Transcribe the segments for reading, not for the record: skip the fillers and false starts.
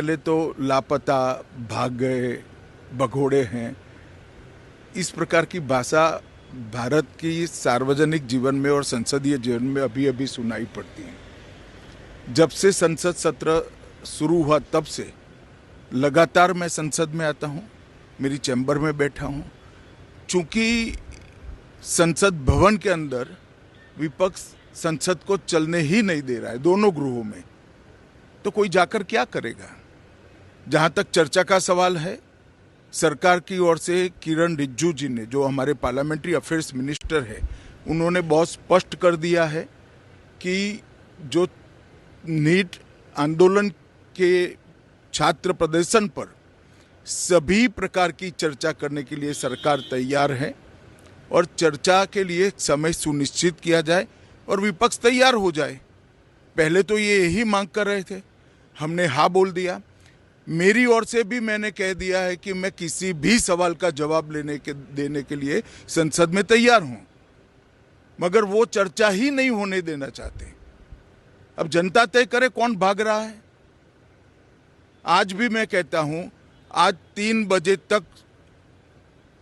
पहले तो लापता, भाग गए, भगोड़े हैं, इस प्रकार की भाषा भारत की सार्वजनिक जीवन में और संसदीय जीवन में अभी अभी सुनाई पड़ती है। जब से संसद सत्र शुरू हुआ तब से लगातार मैं संसद में आता हूँ, मेरी चैम्बर में बैठा हूँ। चूंकि संसद भवन के अंदर विपक्ष संसद को चलने ही नहीं दे रहा है, दोनों गृहों में, तो कोई जाकर क्या करेगा। जहाँ तक चर्चा का सवाल है, सरकार की ओर से किरण रिजिजू जी ने, जो हमारे पार्लियामेंट्री अफेयर्स मिनिस्टर है, उन्होंने बहुत स्पष्ट कर दिया है कि जो नीट आंदोलन के छात्र प्रदर्शन पर सभी प्रकार की चर्चा करने के लिए सरकार तैयार है और चर्चा के लिए समय सुनिश्चित किया जाए और विपक्ष तैयार हो जाए। पहले तो ये यही मांग कर रहे थे, हमने हाँ बोल दिया। मेरी ओर से भी मैंने कह दिया है कि मैं किसी भी सवाल का जवाब देने के लिए संसद में तैयार हूं, मगर वो चर्चा ही नहीं होने देना चाहते। अब जनता तय करे कौन भाग रहा है। आज भी मैं कहता हूं, आज 3 बजे तक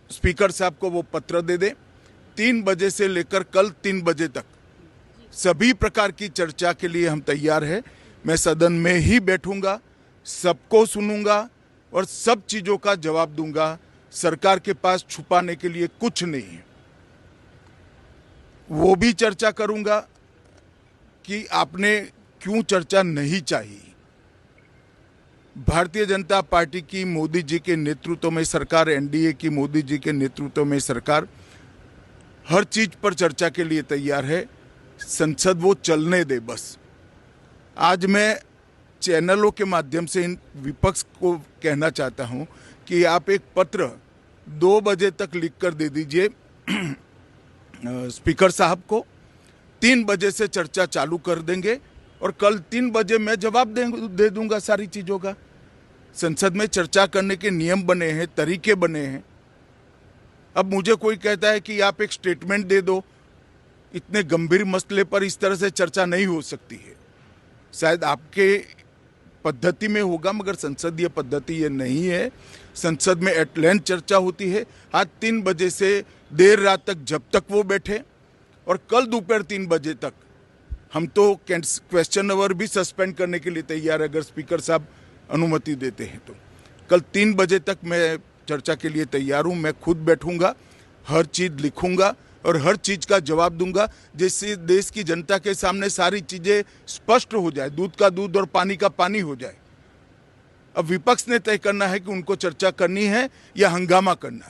स्पीकर साहब को वो पत्र दे दे। 3 बजे से लेकर कल 3 बजे तक सभी प्रकार की चर्चा के लिए हम तैयार हैं। मैं सदन में ही बैठूंगा, सबको सुनूंगा और सब चीजों का जवाब दूंगा। सरकार के पास छुपाने के लिए कुछ नहीं है। वो भी चर्चा करूंगा कि आपने क्यों चर्चा नहीं चाहिए। भारतीय जनता पार्टी की मोदी जी के नेतृत्व में सरकार, एनडीए की मोदी जी के नेतृत्व में सरकार हर चीज पर चर्चा के लिए तैयार है। संसद वो चलने दे बस। आज मैं चैनलों के माध्यम से इन विपक्ष को कहना चाहता हूं कि आप एक पत्र 2 बजे तक लिखकर दे दीजिए स्पीकर साहब को। 3 बजे से चर्चा चालू कर देंगे और कल 3 बजे मैं जवाब दे दूंगा सारी चीजों का। संसद में चर्चा करने के नियम बने हैं, तरीके बने हैं। अब मुझे कोई कहता है कि आप एक स्टेटमेंट दे दो, इतने गंभीर मसले पर इस तरह से चर्चा नहीं हो सकती है। शायद आपके पद्धति में होगा, मगर संसदीय पद्धति ये नहीं है। संसद में एट लेंथ चर्चा होती है। आज 3 बजे से देर रात तक, जब तक वो बैठे, और कल दोपहर 3 बजे तक हम तो क्वेश्चन आवर भी सस्पेंड करने के लिए तैयार है, अगर स्पीकर साहब अनुमति देते हैं तो। कल 3 बजे तक मैं चर्चा के लिए तैयार हूं। मैं खुद बैठूंगा, हर चीज लिखूंगा और हर चीज का जवाब दूंगा, जिससे देश की जनता के सामने सारी चीजें स्पष्ट हो जाए, दूध का दूध और पानी का पानी हो जाए। अब विपक्ष ने तय करना है कि उनको चर्चा करनी है या हंगामा करना है।